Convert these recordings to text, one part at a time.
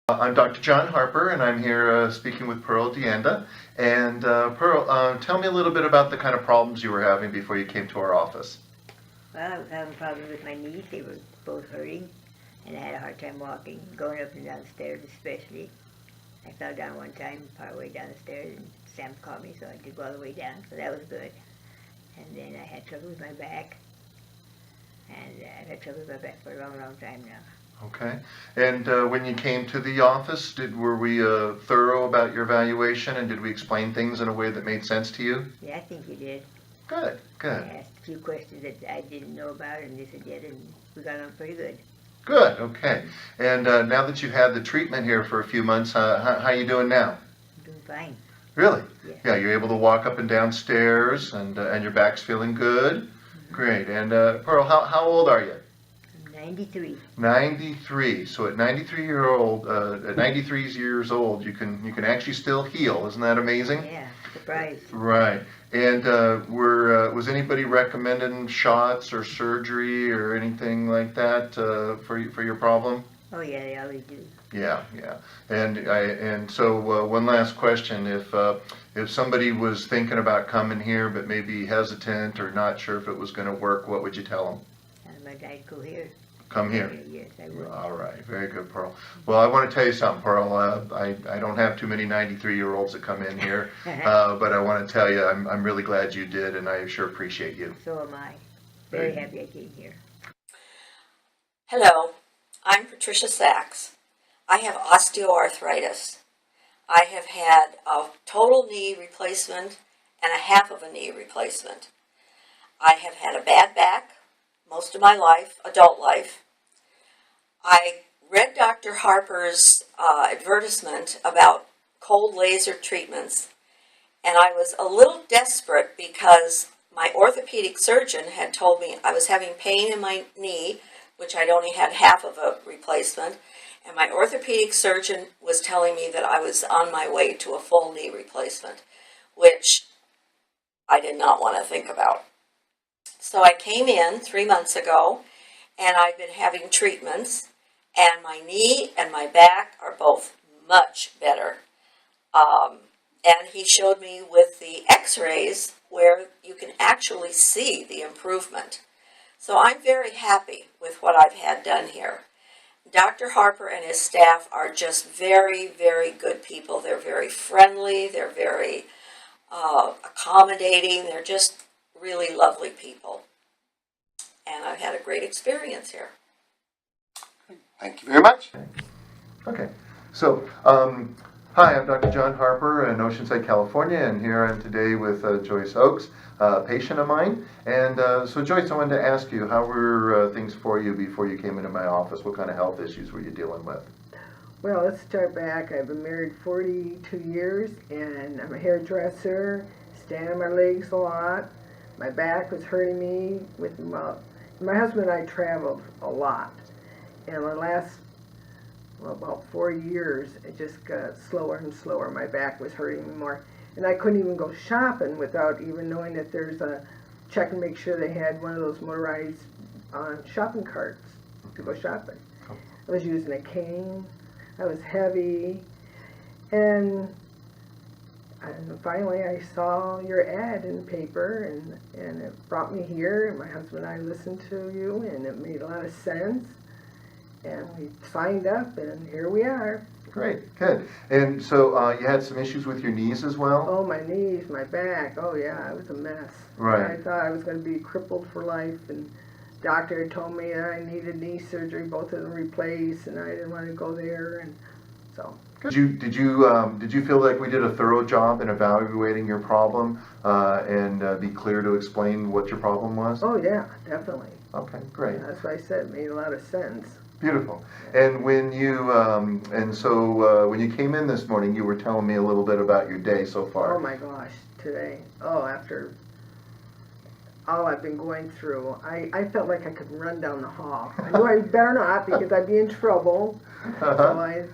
I'm Dr. John Harper, and I'm here speaking with Pearl Deanda. And Pearl, tell me a little bit about the kind of problems you were having before you came to our office. Well, I was having problems with my knees. They were both hurting, and I had a hard time walking, going up and down the stairs especially. I fell down one time, part way down the stairs, and Sam caught me, so I did go all the way down, so that was good. And then I had trouble with my back, and I've had trouble with my back for a long, long time now. Okay. And when you came to the office, were we thorough about your evaluation, and did we explain things in a way that made sense to you? Yeah, I think you did. Good, good. I asked a few questions that I didn't know about, and they said yes, and we got on pretty good. Good, okay. And now that you've had the treatment here for a few months, how you doing now? I'm doing fine. Really? Yeah. Yeah, you're able to walk up and down stairs, and your back's feeling good? Mm-hmm. Great. And Pearl, how old are you? I'm 93. 93. So at 93 years old, you can actually still heal. Isn't that amazing? Yeah, surprised. Right. And was anybody recommending shots or surgery or anything like that for your problem? Oh yeah, they always do. Yeah, yeah. And so one last question: if somebody was thinking about coming here but maybe hesitant or not sure if it was going to work, what would you tell them? I'd go here. Come here. Yes, I would. All right, very good, Pearl. Well, I want to tell you something, Pearl. I don't have too many 93-year-olds that come in here, but I want to tell you I'm really glad you did, and I sure appreciate you. So am I. Very happy I came here. Hello, I'm Patricia Sachs. I have osteoarthritis. I have had a total knee replacement and a half of a knee replacement. I have had a bad back most of my life, adult life. I read Dr. Harper's advertisement about cold laser treatments, and I was a little desperate because my orthopedic surgeon had told me I was having pain in my knee, which I'd only had half of a replacement, and my orthopedic surgeon was telling me that I was on my way to a full knee replacement, which I did not want to think about. So I came in 3 months ago, and I've been having treatments, and my knee and my back are both much better. And he showed me with the x-rays where you can actually see the improvement. So I'm very happy with what I've had done here. Dr. Harper and his staff are just very, very good people. They're very friendly. They're very accommodating. They're just really lovely people. And I've had a great experience here. Thank you very much. Okay. So, hi, I'm Dr. John Harper in Oceanside, California, and here I'm today with Joyce Oakes, a patient of mine. And so, Joyce, I wanted to ask you, how were things for you before you came into my office? What kind of health issues were you dealing with? Well, let's start back. I've been married 42 years, and I'm a hairdresser, stand on my legs a lot. My back was hurting me. My husband and I traveled a lot. And the last, about 4 years, it just got slower and slower. My back was hurting me more. And I couldn't even go shopping without even knowing that there's a check and make sure they had one of those motorized shopping carts to go shopping. I was using a cane. I was heavy. And finally I saw your ad in the paper, and it brought me here, and my husband and I listened to you, and it made a lot of sense. And we signed up, and here we are. Great, good. And so you had some issues with your knees as well? Oh, my knees, my back. Oh, yeah, it was a mess. Right. I thought I was going to be crippled for life, and the doctor had told me that I needed knee surgery, both of them replaced, and I didn't want to go there, and so. Did you feel like we did a thorough job in evaluating your problem and be clear to explain what your problem was? Oh, yeah, definitely. Okay, great. Yeah, that's why I said it made a lot of sense. Beautiful. And when you when you came in this morning, you were telling me a little bit about your day so far. Oh my gosh, today. Oh, after all I've been going through, I felt like I could run down the hall. I knew I better not because I'd be in trouble. So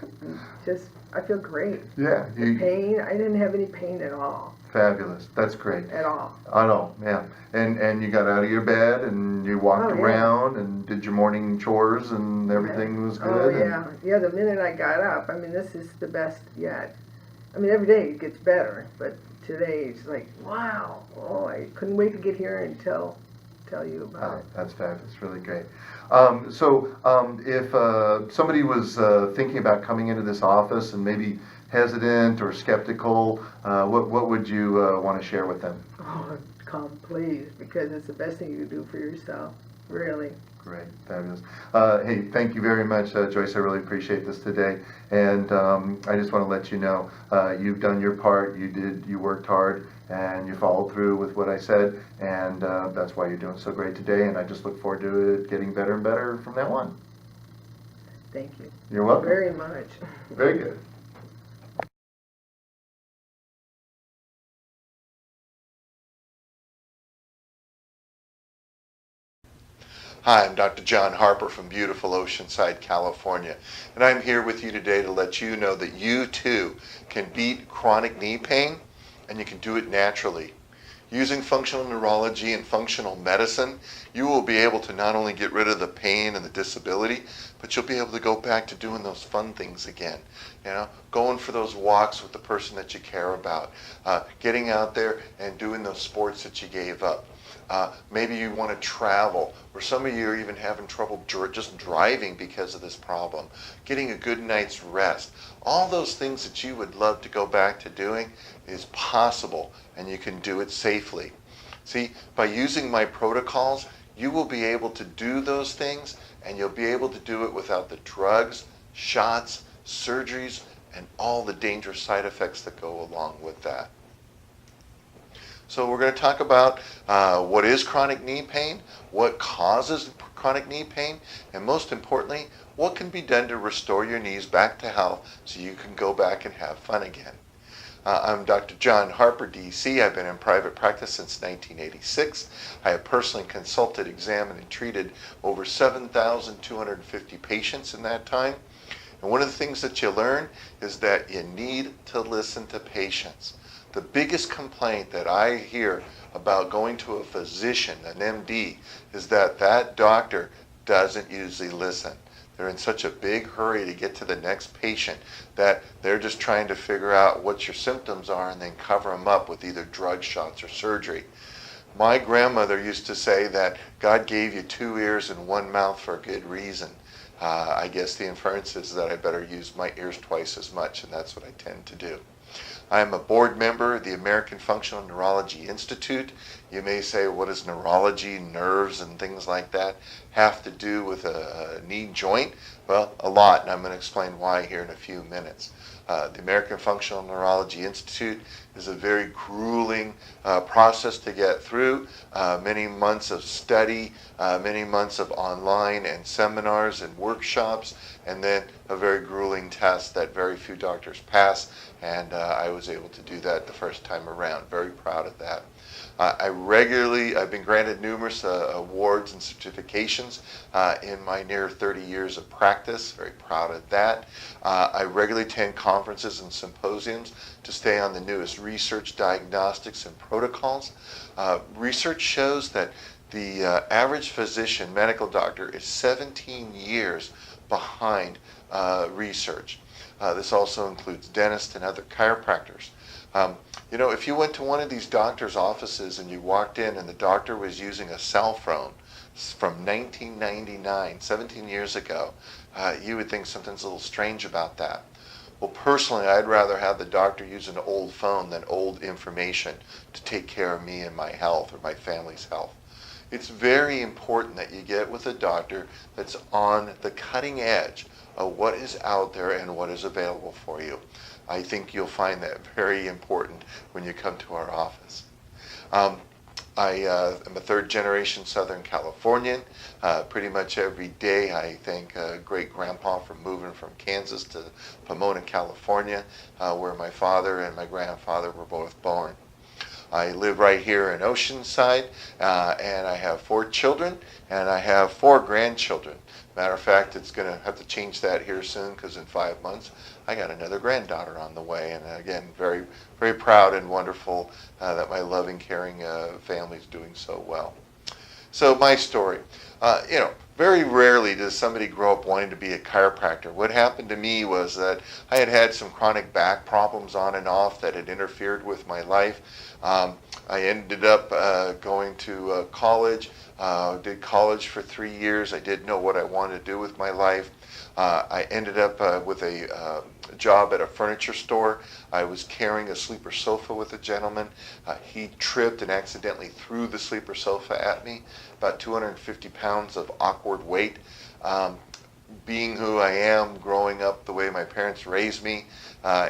I feel great. Yeah. Pain, I didn't have any pain at all. Fabulous. That's great. at all. I know, yeah. And you got out of your bed and you walked Oh, yeah. around and did your morning chores and everything was good. Oh, yeah. Yeah, the minute I got up, I mean, this is the best yet. I mean, every day it gets better, but today it's like, wow. Oh, I couldn't wait to get here and tell you about it. That's fabulous. Really great. If somebody was thinking about coming into this office and maybe hesitant or skeptical, what would you want to share with them? Oh, come, please, because it's the best thing you can do for yourself, really. Great, fabulous. Hey, thank you very much, Joyce. I really appreciate this today. And I just want to let you know, you've done your part. You worked hard, and you followed through with what I said. And that's why you're doing so great today. And I just look forward to it getting better and better from now on. Thank you. You're welcome. Very much. Very good. Hi, I'm Dr. John Harper from beautiful Oceanside, California, and I'm here with you today to let you know that you too can beat chronic knee pain, and you can do it naturally. Using functional neurology and functional medicine, you will be able to not only get rid of the pain and the disability, but you'll be able to go back to doing those fun things again. You know, going for those walks with the person that you care about, getting out there and doing those sports that you gave up. Maybe you want to travel, or some of you are even having trouble just driving because of this problem. Getting a good night's rest. All those things that you would love to go back to doing is possible, and you can do it safely. See, by using my protocols, you will be able to do those things, and you'll be able to do it without the drugs, shots, surgeries, and all the dangerous side effects that go along with that. So we're going to talk about what is chronic knee pain, what causes chronic knee pain, and most importantly, what can be done to restore your knees back to health so you can go back and have fun again. I'm Dr. John Harper, DC. I've been in private practice since 1986. I have personally consulted, examined, and treated over 7,250 patients in that time. And one of the things that you learn is that you need to listen to patients. The biggest complaint that I hear about going to a physician, an MD, is that that doctor doesn't usually listen. They're in such a big hurry to get to the next patient that they're just trying to figure out what your symptoms are and then cover them up with either drug shots or surgery. My grandmother used to say that God gave you 2 ears and 1 mouth for a good reason. I guess the inference is that I better use my ears twice as much, and that's what I tend to do. I am a board member of the American Functional Neurology Institute. You may say, what is neurology, nerves, and things like that have to do with a knee joint? Well, a lot, and I'm going to explain why here in a few minutes. The American Functional Neurology Institute is a very grueling process to get through. Many months of study, many months of online and seminars and workshops, and then a very grueling test that very few doctors pass, and I was able to do that the first time around. Very proud of that. I've been granted numerous awards and certifications in my near 30 years of practice. Very proud of that. I regularly attend conferences and symposiums to stay on the newest research, diagnostics, and protocols. Research shows that the average physician, medical doctor, is 17 years behind research. This also includes dentists and other chiropractors. If you went to one of these doctor's offices and you walked in and the doctor was using a cell phone from 1999, 17 years ago, you would think something's a little strange about that. Well, personally, I'd rather have the doctor use an old phone than old information to take care of me and my health or my family's health. It's very important that you get with a doctor that's on the cutting edge of what is out there and what is available for you. I think you'll find that very important when you come to our office. I am a third-generation Southern Californian. Pretty much every day I thank great-grandpa for moving from Kansas to Pomona, California, where my father and my grandfather were both born. I live right here in Oceanside, and I have 4 children, and I have 4 grandchildren. Matter of fact, it's going to have to change that here soon because in 5 months I got another granddaughter on the way. And again, very, very proud and wonderful that my loving, caring family is doing so well. So my story, very rarely does somebody grow up wanting to be a chiropractor. What happened to me was that I had had some chronic back problems on and off that had interfered with my life. I ended up going to college, did college for 3 years. I didn't know what I wanted to do with my life. I ended up with a job at a furniture store. I was carrying a sleeper sofa with a gentleman. He tripped and accidentally threw the sleeper sofa at me, about 250 pounds of awkward weight. Being who I am, growing up the way my parents raised me,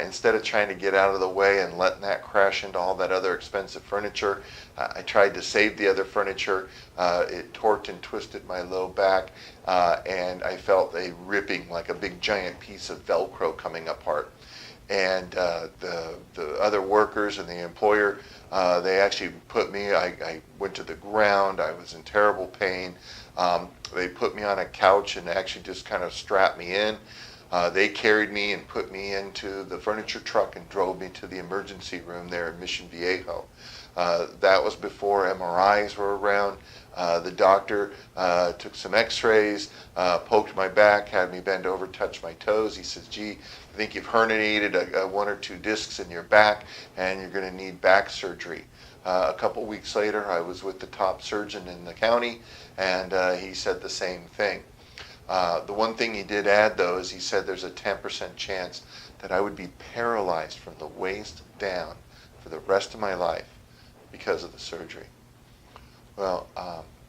instead of trying to get out of the way and letting that crash into all that other expensive furniture, I tried to save the other furniture. It torqued and twisted my low back, and I felt a ripping, like a big giant piece of Velcro coming apart. And the other workers and the employer, they actually put me, I went to the ground, I was in terrible pain. They put me on a couch and actually just kind of strapped me in. They carried me and put me into the furniture truck and drove me to the emergency room there in Mission Viejo. That was before MRIs were around. The doctor took some x-rays, poked my back, had me bend over, touch my toes. He says, gee, I think you've herniated 1 or 2 discs in your back and you're going to need back surgery. A couple weeks later, I was with the top surgeon in the county, and he said the same thing. The one thing he did add, though, is he said there's a 10% chance that I would be paralyzed from the waist down for the rest of my life because of the surgery. Well,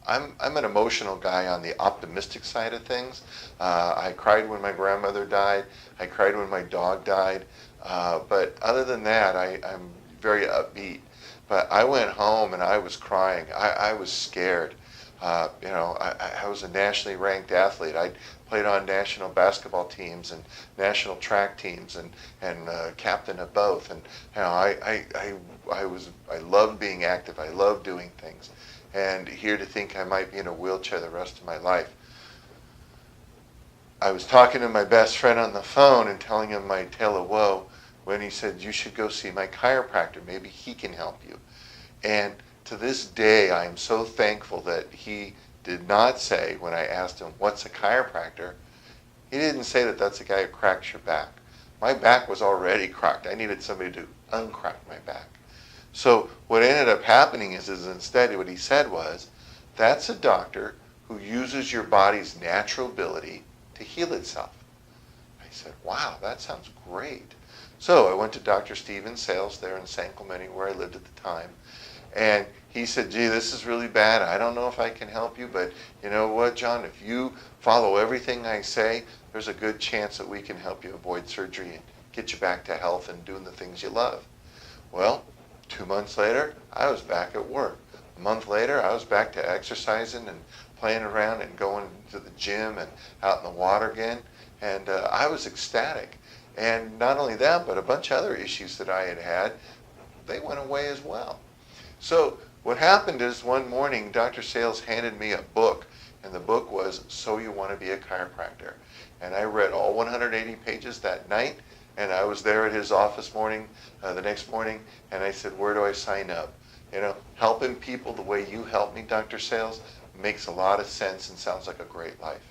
I'm an emotional guy on the optimistic side of things. I cried when my grandmother died. I cried when my dog died. But other than that, I'm very upbeat. But I went home and I was crying. I was scared. I was a nationally ranked athlete. I played on national basketball teams and national track teams and captain of both. And I loved being active. I loved doing things. And here to think I might be in a wheelchair the rest of my life. I was talking to my best friend on the phone and telling him my tale of woe when he said, you should go see my chiropractor. Maybe he can help you. And to this day, I am so thankful that he did not say, when I asked him, what's a chiropractor? He didn't say that that's a guy who cracks your back. My back was already cracked. I needed somebody to uncrack my back. So what ended up happening is instead what he said was, that's a doctor who uses your body's natural ability to heal itself. I said, wow, that sounds great. So I went to Dr. Steven Sales there in San Clemente where I lived at the time. And he said, gee, this is really bad. I don't know if I can help you, but you know what, John? If you follow everything I say, there's a good chance that we can help you avoid surgery and get you back to health and doing the things you love. Well, 2 months later, I was back at work. A month later, I was back to exercising and playing around and going to the gym and out in the water again. And I was ecstatic. And not only that, but a bunch of other issues that I had, they went away as well. So what happened is one morning, Dr. Sales handed me a book, and the book was So You Want to Be a Chiropractor. And I read all 180 pages that night, and I was there at his office the next morning, and I said, where do I sign up? Helping people the way you helped me, Dr. Sales, makes a lot of sense and sounds like a great life.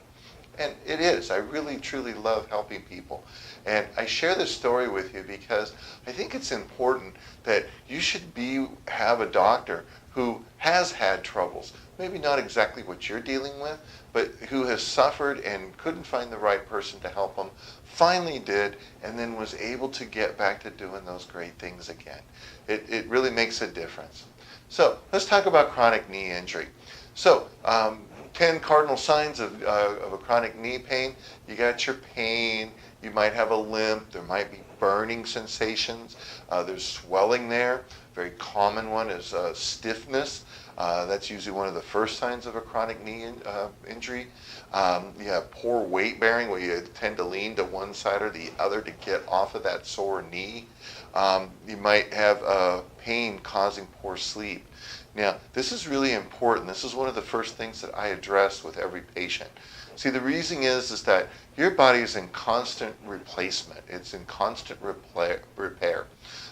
And it is. I really, truly love helping people. And I share this story with you because I think it's important that you should have a doctor who has had troubles, maybe not exactly what you're dealing with, but who has suffered and couldn't find the right person to help them, finally did, and then was able to get back to doing those great things again. It really makes a difference. So let's talk about chronic knee injury. So 10 cardinal signs of a chronic knee pain. You got your pain, you might have a limp, there might be burning sensations, there's swelling there. Very common one is stiffness. That's usually one of the first signs of a chronic knee injury. You have poor weight bearing, where you tend to lean to one side or the other to get off of that sore knee. You might have pain causing poor sleep. Now, this is really important. This is one of the first things that I address with every patient. See, the reason is that your body is in constant replacement. It's in constant repair.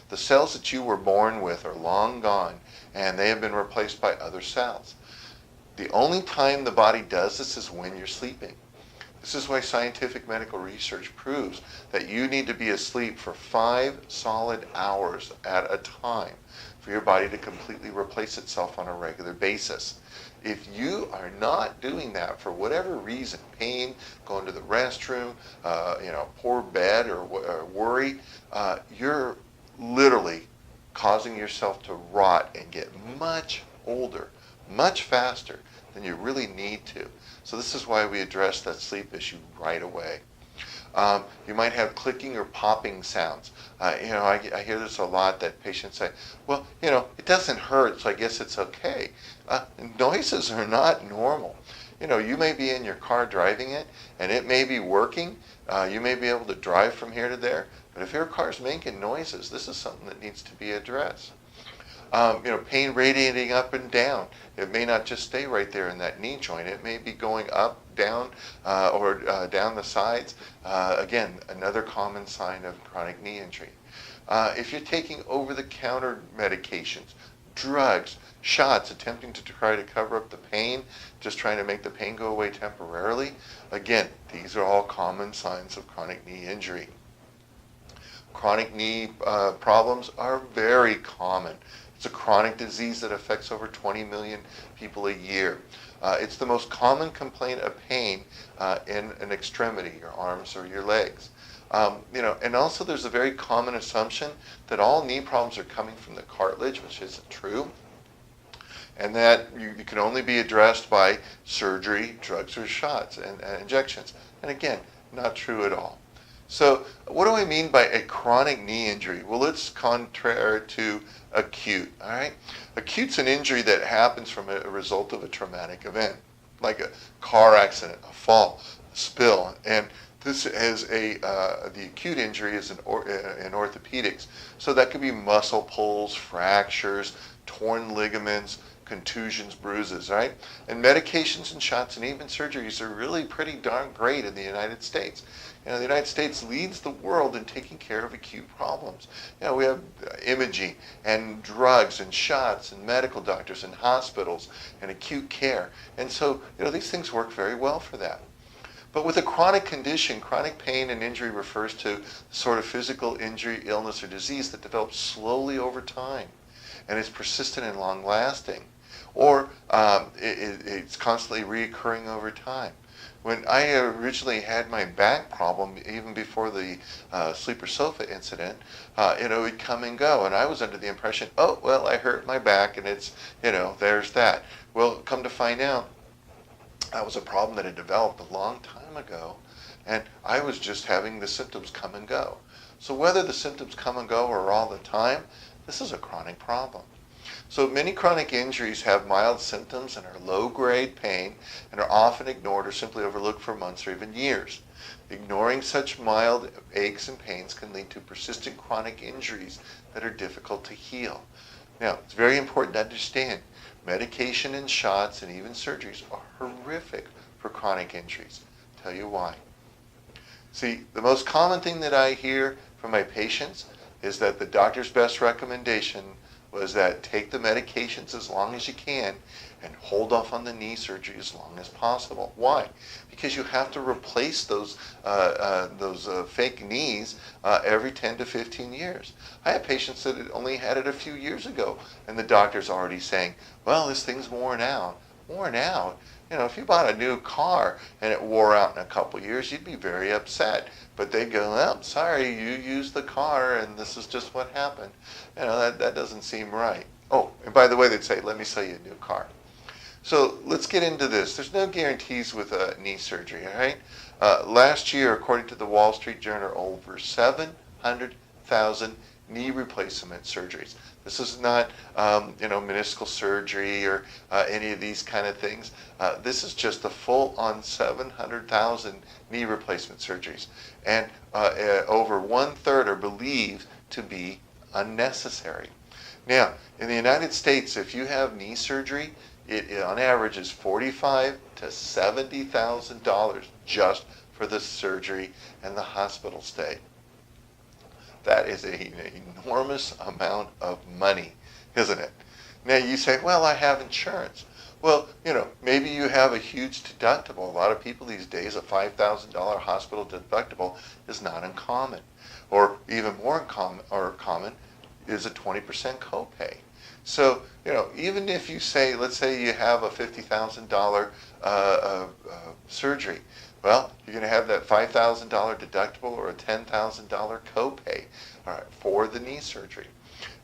The cells that you were born with are long gone, and they have been replaced by other cells. The only time the body does this is when you're sleeping. This is why scientific medical research proves that you need to be asleep for 5 solid hours at a time for your body to completely replace itself on a regular basis. If you are not doing that for whatever reason, pain, going to the restroom, poor bed or worry, you're literally causing yourself to rot and get much older, much faster than you really need to. So this is why we address that sleep issue right away. You might have clicking or popping sounds. I hear this a lot, that patients say, well, it doesn't hurt, so I guess it's okay. Noises are not normal. You may be in your car driving it, and it may be working. You may be able to drive from here to there, but if your car's making noises, this is something that needs to be addressed. Pain radiating up and down. It may not just stay right there in that knee joint. It may be going up, down, or down the sides. Again, another common sign of chronic knee injury. If you're taking over-the-counter medications, drugs, shots, attempting to try to cover up the pain, just trying to make the pain go away temporarily, again, these are all common signs of chronic knee injury. Chronic knee problems are very common. It's a chronic disease that affects over 20 million people a year. It's the most common complaint of pain in an extremity, your arms or your legs. And also there's a very common assumption that all knee problems are coming from the cartilage, which isn't true, and that you can only be addressed by surgery, drugs, or shots and injections. And again, not true at all. So what do I mean by a chronic knee injury? Well, it's contrary to acute, all right? Acute's an injury that happens from a result of a traumatic event, like a car accident, a fall, a spill. And this is the acute injury is in orthopedics. So that could be muscle pulls, fractures, torn ligaments, contusions, bruises, right? And medications and shots and even surgeries are really pretty darn great in the United States. The United States leads the world in taking care of acute problems. We have imaging and drugs and shots and medical doctors and hospitals and acute care. And so, these things work very well for that. But with a chronic condition, chronic pain and injury refers to the sort of physical injury, illness, or disease that develops slowly over time and is persistent and long-lasting. Or it's constantly reoccurring over time. When I originally had my back problem, even before the sleeper sofa incident, it would come and go. And I was under the impression, oh, well, I hurt my back and it's, there's that. Well, come to find out, that was a problem that had developed a long time ago. And I was just having the symptoms come and go. So whether the symptoms come and go or all the time, this is a chronic problem. So many chronic injuries have mild symptoms and are low-grade pain and are often ignored or simply overlooked for months or even years. Ignoring such mild aches and pains can lead to persistent chronic injuries that are difficult to heal. Now, it's very important to understand medication and shots and even surgeries are horrific for chronic injuries. I'll tell you why. See, the most common thing that I hear from my patients is that the doctor's best recommendation was that take the medications as long as you can and hold off on the knee surgery as long as possible. Why? Because you have to replace those fake knees every 10 to 15 years. I have patients that had only had it a few years ago, and the doctor's already saying, well, this thing's worn out. Worn out? If you bought a new car and it wore out in a couple years, you'd be very upset. But they go, well, sorry, you used the car and this is just what happened. That doesn't seem right. Oh, and by the way, they'd say, let me sell you a new car. So let's get into this. There's no guarantees with knee surgery, all right? Last year, according to the Wall Street Journal, over 700,000 knee replacement surgeries. This is not, meniscal surgery or any of these kind of things. This is just the full-on 700,000 knee replacement surgeries. And over 1/3 are believed to be unnecessary. Now, in the United States, if you have knee surgery, it on average is $45,000 to $70,000 just for the surgery and the hospital stay. That is an enormous amount of money, isn't it? Now you say, well, I have insurance. Well, maybe you have a huge deductible. A lot of people these days, a $5,000 hospital deductible is not uncommon. Or even more common is a 20% copay. So, even if you say, let's say you have a $50,000 surgery, well, you're going to have that $5,000 deductible or a $10,000 copay, all right, for the knee surgery.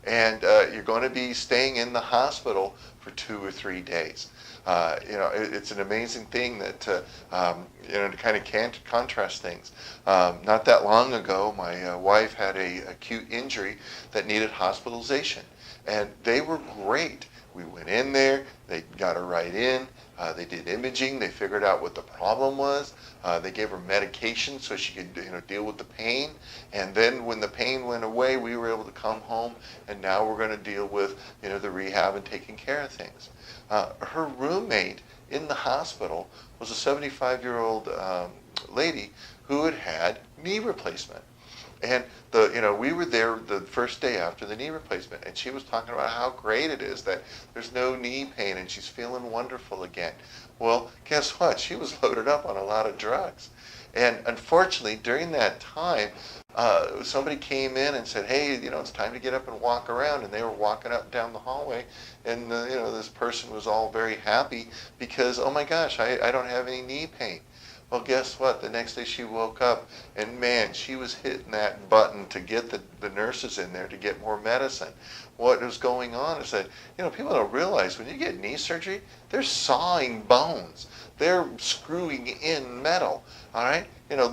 And you're going to be staying in the hospital for 2 or 3 days. It's an amazing thing that, to kind of contrast things. Not that long ago, my wife had a acute injury that needed hospitalization. And they were great. We went in there, they got her right in, they did imaging, they figured out what the problem was, they gave her medication so she could deal with the pain, and then when the pain went away, we were able to come home, and now we're going to deal with the rehab and taking care of things. Her roommate in the hospital was a 75-year-old lady who had knee replacement. And we were there the first day after the knee replacement, and she was talking about how great it is that there's no knee pain and she's feeling wonderful again. Well, guess what? She was loaded up on a lot of drugs. And unfortunately, during that time, somebody came in and said, hey, it's time to get up and walk around. And they were walking up and down the hallway, and this person was all very happy because, oh my gosh, I don't have any knee pain. Well, guess what? The next day she woke up, and man, she was hitting that button to get the nurses in there to get more medicine. What was going on is that, people don't realize when you get knee surgery, they're sawing bones. They're screwing in metal, all right?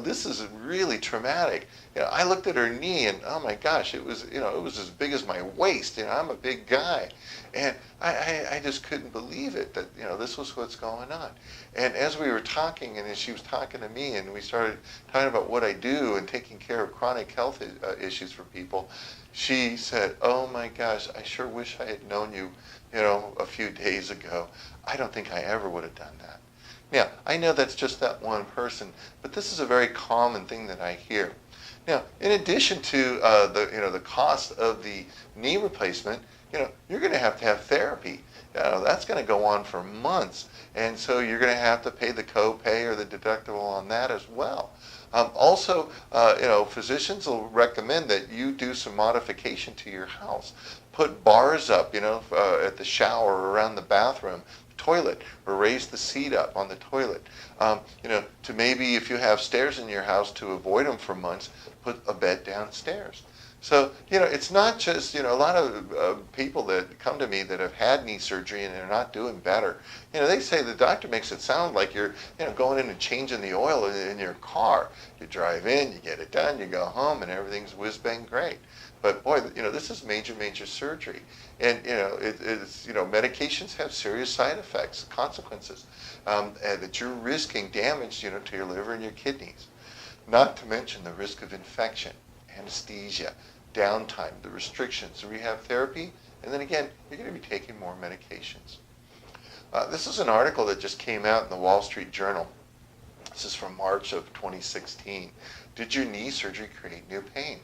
This is really traumatic. I looked at her knee, and oh my gosh, it was as big as my waist. I'm a big guy. And I just couldn't believe it that, this was what's going on. And as we were talking, and as she was talking to me, and we started talking about what I do and taking care of chronic health issues for people, she said, oh my gosh, I sure wish I had known you, a few days ago. I don't think I ever would have done that. Now, I know that's just that one person, but this is a very common thing that I hear. Now, in addition to the cost of the knee replacement, you're going to have therapy. That's going to go on for months, and so you're going to have to pay the copay or the deductible on that as well. Also, physicians will recommend that you do some modification to your house. Put bars up, at the shower or around the bathroom, toilet, or raise the seat up on the toilet. To maybe if you have stairs in your house, to avoid them for months, put a bed downstairs. So, it's not just, a lot of people that come to me that have had knee surgery and they're not doing better. They say the doctor makes it sound like you're, going in and changing the oil in your car. You drive in, you get it done, you go home, and everything's whiz-bang great. But boy, this is major, major surgery. And, it's medications have serious side effects, consequences, and that you're risking damage, to your liver and your kidneys. Not to mention the risk of infection, anesthesia, downtime, the restrictions, rehab therapy, and then again, you're going to be taking more medications. This is an article that just came out in the Wall Street Journal. This is from March of 2016. Did your knee surgery create new pain?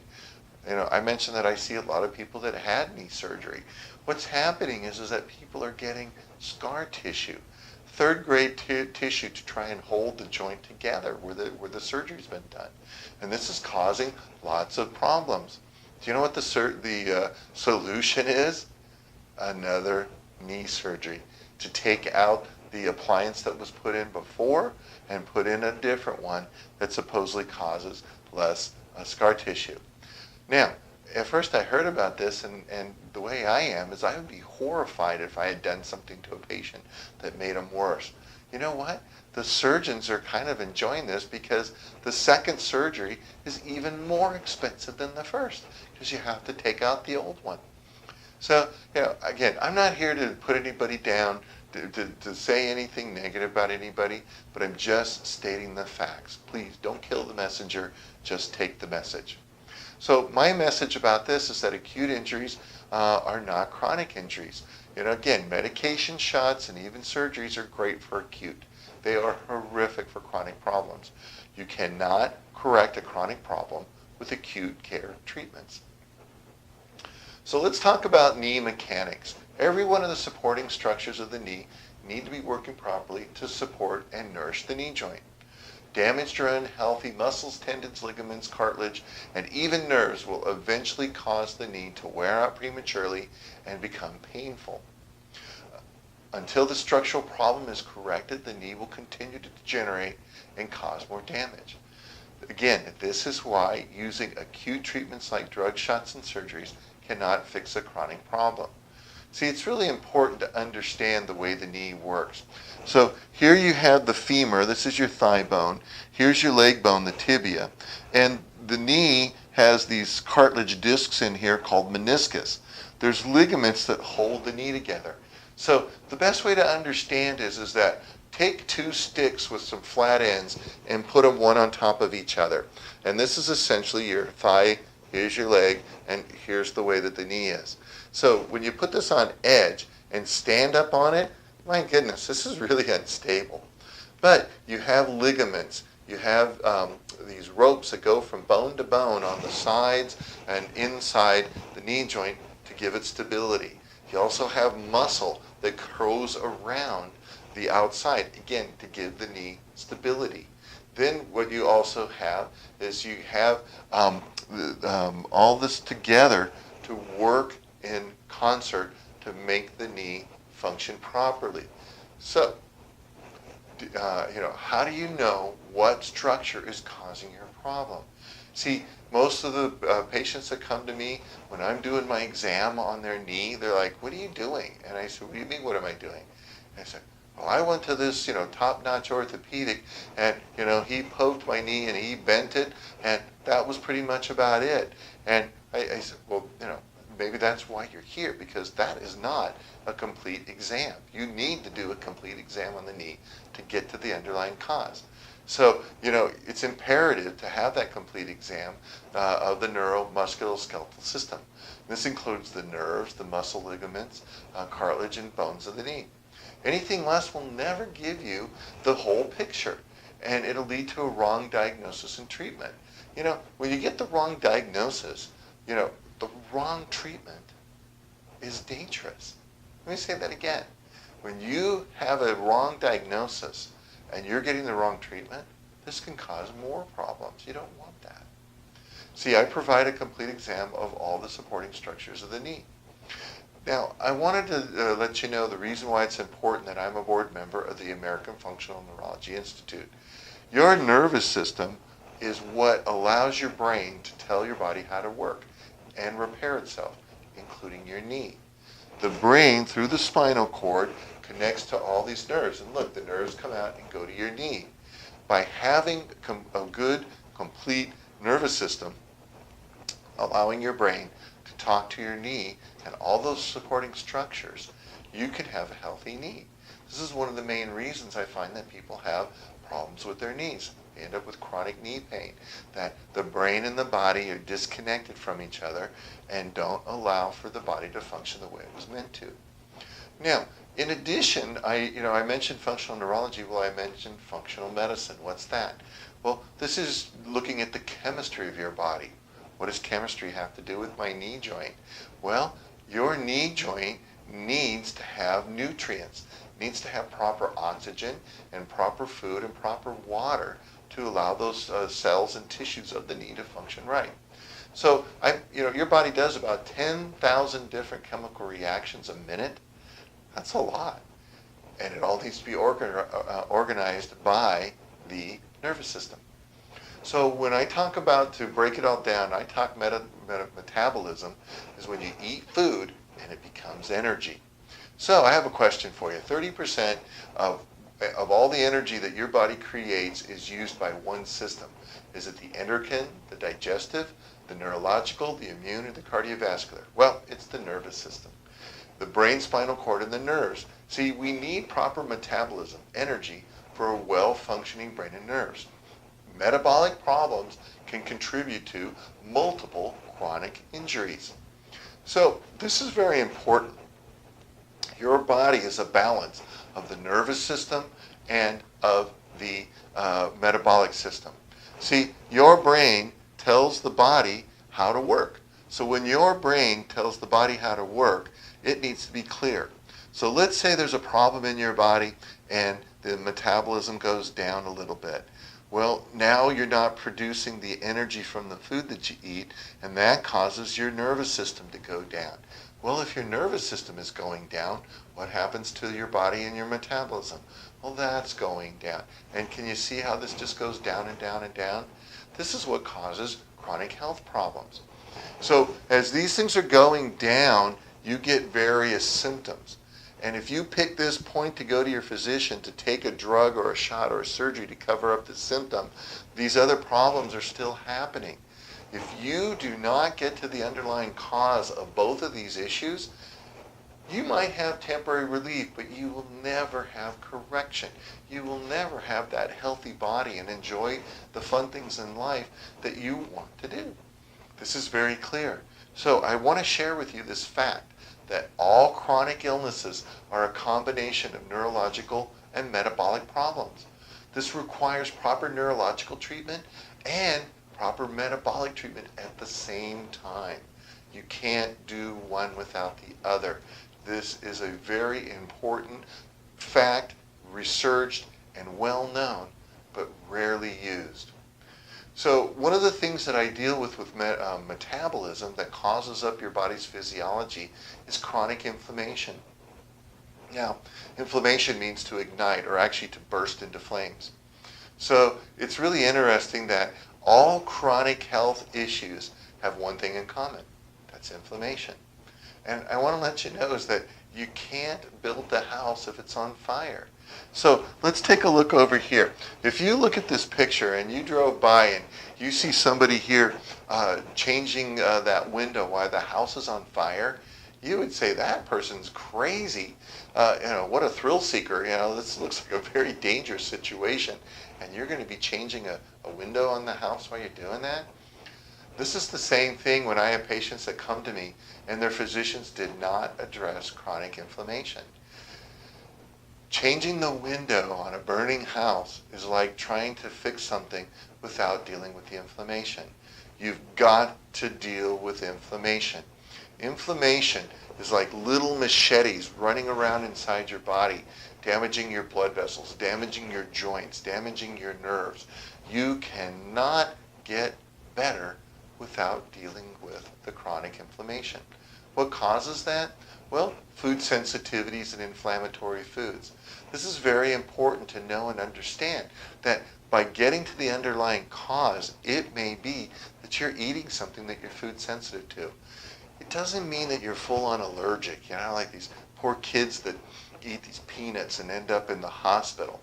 I mentioned that I see a lot of people that had knee surgery. What's happening is that people are getting scar tissue, third-grade tissue to try and hold the joint together where the surgery's been done. And this is causing lots of problems. Do you know what the solution is? Another knee surgery to take out the appliance that was put in before and put in a different one that supposedly causes less scar tissue. Now, at first I heard about this, and the way I am is I would be horrified if I had done something to a patient that made them worse. you know what? The surgeons are kind of enjoying this because the second surgery is even more expensive than the first because you have to take out the old one. So, again, I'm not here to put anybody down, to say anything negative about anybody, but I'm just stating the facts. Please don't kill the messenger, just take the message. So my message about this is that acute injuries are not chronic injuries. Again, medication shots and even surgeries are great for acute. They are horrific for chronic problems. You cannot correct a chronic problem with acute care treatments. So let's talk about knee mechanics. Every one of the supporting structures of the knee need to be working properly to support and nourish the knee joint. Damaged or unhealthy muscles, tendons, ligaments, cartilage, and even nerves will eventually cause the knee to wear out prematurely and become painful. Until the structural problem is corrected, the knee will continue to degenerate and cause more damage. Again, this is why using acute treatments like drug shots and surgeries cannot fix a chronic problem. See, it's really important to understand the way the knee works. So here you have the femur, this is your thigh bone. Here's your leg bone, the tibia. And the knee has these cartilage discs in here called meniscus. There's ligaments that hold the knee together. So the best way to understand is that take two sticks with some flat ends and put them one on top of each other. And this is essentially your thigh, here's your leg, and here's the way that the knee is. So when you put this on edge and stand up on it, my goodness, this is really unstable. But you have ligaments, you have these ropes that go from bone to bone on the sides and inside the knee joint to give it stability. You also have muscle that grows around the outside, again, to give the knee stability. Then what you also have is you have all this together to work in concert to make the knee function properly. So, how do you know what structure is causing your problem? See, most of the patients that come to me, when I'm doing my exam on their knee, they're like, what are you doing? And I said, what do you mean, what am I doing? And I said, well, I went to this, top-notch orthopedic, and, he poked my knee and he bent it, and that was pretty much about it. And I said, well, maybe that's why you're here, because that is not a complete exam. You need to do a complete exam on the knee to get to the underlying cause. So, it's imperative to have that complete exam of the neuromusculoskeletal system. This includes the nerves, the muscle ligaments, cartilage, and bones of the knee. Anything less will never give you the whole picture, and it'll lead to a wrong diagnosis and treatment. When you get the wrong diagnosis, the wrong treatment is dangerous. Let me say that again. When you have a wrong diagnosis and you're getting the wrong treatment, this can cause more problems. You don't want that. See, I provide a complete exam of all the supporting structures of the knee. Now, I wanted to let you know the reason why it's important that I'm a board member of the American Functional Neurology Institute. Your nervous system is what allows your brain to tell your body how to work and repair itself, including your knee. The brain, through the spinal cord, connects to all these nerves. And look, the nerves come out and go to your knee. By having a good, complete nervous system, allowing your brain to talk to your knee and all those supporting structures, you can have a healthy knee. This is one of the main reasons I find that people have problems with their knees. They end up with chronic knee pain, that the brain and the body are disconnected from each other and don't allow for the body to function the way it was meant to. Now, in addition, I mentioned functional neurology. Well, I mentioned functional medicine. What's that? Well, this is looking at the chemistry of your body. What does chemistry have to do with my knee joint? Well, your knee joint needs to have nutrients, needs to have proper oxygen and proper food and proper water to allow those cells and tissues of the knee to function right. So, your body does about 10,000 different chemical reactions a minute. That's a lot. And it all needs to be organized by the nervous system. So when I talk about, to break it all down, I talk metabolism is when you eat food and it becomes energy. So I have a question for you. 30% of of all the energy that your body creates is used by one system. Is it the endocrine, the digestive, the neurological, the immune, or the cardiovascular? Well, it's the nervous system. The brain, spinal cord, and the nerves. See, we need proper metabolism, energy, for a well-functioning brain and nerves. Metabolic problems can contribute to multiple chronic injuries. So this is very important. Your body is a balance of the nervous system and of the metabolic system. See, your brain tells the body how to work. So when your brain tells the body how to work, it needs to be clear. So let's say there's a problem in your body and the metabolism goes down a little bit. Well, now you're not producing the energy from the food that you eat, and that causes your nervous system to go down. Well, if your nervous system is going down, what happens to your body and your metabolism? Well, that's going down. And can you see how this just goes down and down and down? This is what causes chronic health problems. So as these things are going down, you get various symptoms. And if you pick this point to go to your physician to take a drug or a shot or a surgery to cover up the symptom, these other problems are still happening. If you do not get to the underlying cause of both of these issues, you might have temporary relief, but you will never have correction. You will never have that healthy body and enjoy the fun things in life that you want to do. This is very clear. So I want to share with you this fact that all chronic illnesses are a combination of neurological and metabolic problems. This requires proper neurological treatment and proper metabolic treatment at the same time. You can't do one without the other. This is a very important fact, researched and well known, but rarely used. So one of the things that I deal with metabolism that causes up your body's physiology is chronic inflammation. Now, inflammation means to ignite or actually to burst into flames. So it's really interesting that all chronic health issues have one thing in common. That's inflammation. And I want to let you know is that you can't build the house if it's on fire. So let's take a look over here. If you look at this picture and you drove by and you see somebody here changing that window while the house is on fire, you would say that person's crazy. What a thrill seeker. This looks like a very dangerous situation. And you're going to be changing a window on the house while you're doing that? This is the same thing when I have patients that come to me and their physicians did not address chronic inflammation. Changing the window on a burning house is like trying to fix something without dealing with the inflammation. You've got to deal with inflammation. Inflammation is like little machetes running around inside your body, damaging your blood vessels, damaging your joints, damaging your nerves. You cannot get better without dealing with the chronic inflammation. What causes that? Well, food sensitivities and inflammatory foods. This is very important to know and understand that by getting to the underlying cause, it may be that you're eating something that you're food sensitive to. It doesn't mean that you're full on allergic, like these poor kids that eat these peanuts and end up in the hospital.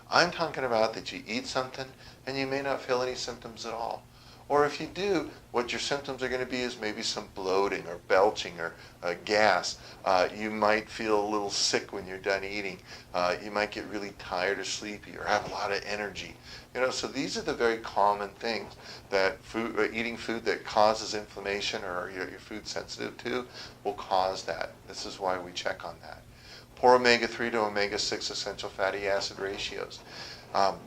I'm talking about that you eat something and you may not feel any symptoms at all. Or if you do, what your symptoms are going to be is maybe some bloating or belching or gas. You might feel a little sick when you're done eating. You might get really tired or sleepy or have a lot of energy. So these are the very common things that eating food that causes inflammation or you're food sensitive to will cause that. This is why we check on that. Poor omega-3 to omega-6 essential fatty acid ratios.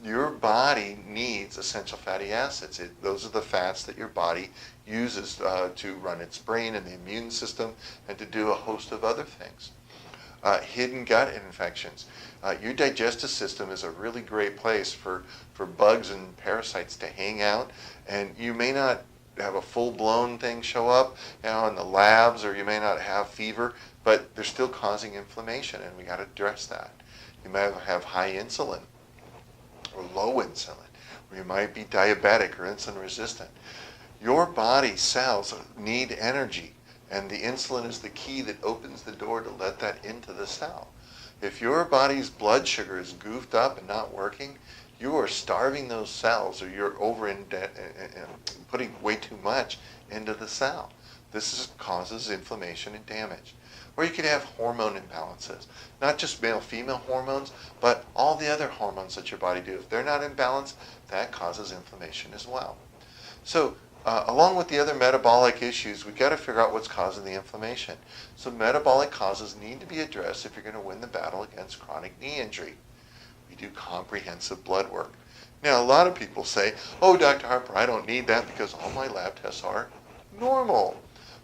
Your body needs essential fatty acids. Those are the fats that your body uses to run its brain and the immune system and to do a host of other things. Hidden gut infections. Your digestive system is a really great place for bugs and parasites to hang out, and you may not have a full-blown thing show up in the labs, or you may not have fever, but they're still causing inflammation, and we got to address that. You might have high insulin or low insulin, or you might be diabetic or insulin resistant. Your body cells need energy, and the insulin is the key that opens the door to let that into the cell. If your body's blood sugar is goofed up and not working, you are starving those cells, or you're putting way too much into the cell. Causes inflammation and damage. Or you could have hormone imbalances, not just male-female hormones, but all the other hormones that your body do. If they're not in balance, that causes inflammation as well. So along with the other metabolic issues, we've got to figure out what's causing the inflammation. So metabolic causes need to be addressed if you're going to win the battle against chronic knee injury. We do comprehensive blood work. Now, a lot of people say, oh, Dr. Harper, I don't need that because all my lab tests are normal.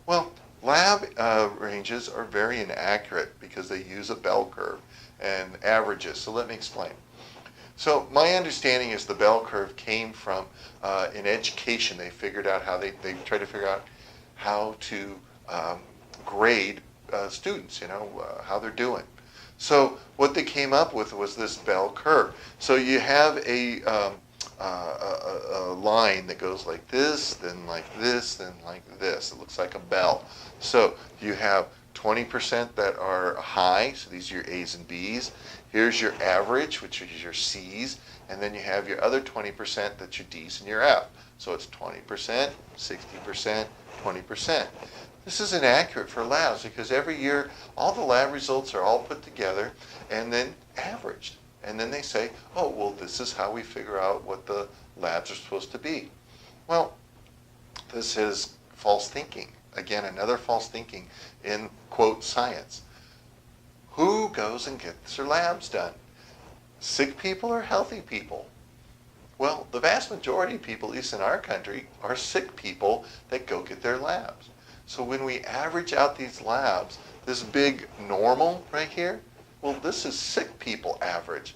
Well, lab ranges are very inaccurate because they use a bell curve and averages. So let me explain. So my understanding is the bell curve came from in education. They figured out how they tried to figure out how to grade students, how they're doing. So what they came up with was this bell curve. So you have a line that goes like this, then like this, then like this. It looks like a bell. So you have 20% that are high, so these are your A's and B's. Here's your average, which is your C's, and then you have your other 20% that's your D's and your F. So it's 20%, 60%, 20%. This is inaccurate for labs because every year all the lab results are all put together and then averaged. And then they say, oh, well, this is how we figure out what the labs are supposed to be. Well, this is false thinking. Again, another false thinking in, quote, science. Who goes and gets their labs done? Sick people or healthy people? Well, the vast majority of people, at least in our country, are sick people that go get their labs. So when we average out these labs, this big normal right here, well, this is sick people average.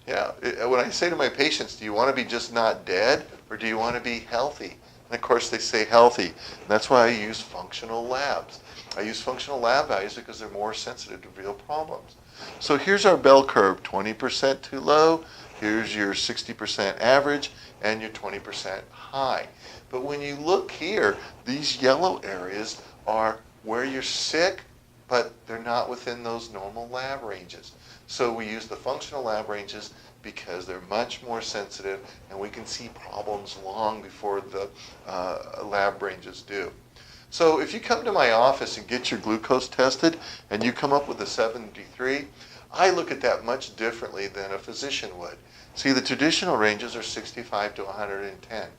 Yeah, when I say to my patients, do you want to be just not dead or do you want to be healthy? And of course they say healthy. And that's why I use functional labs. I use functional lab values because they're more sensitive to real problems. So here's our bell curve, 20% too low, here's your 60% average, and your 20% high. But when you look here, these yellow areas are where you're sick, but they're not within those normal lab ranges. So we use the functional lab ranges because they're much more sensitive and we can see problems long before the lab ranges do. So if you come to my office and get your glucose tested and you come up with a 73, I look at that much differently than a physician would. See, the traditional ranges are 65 to 110.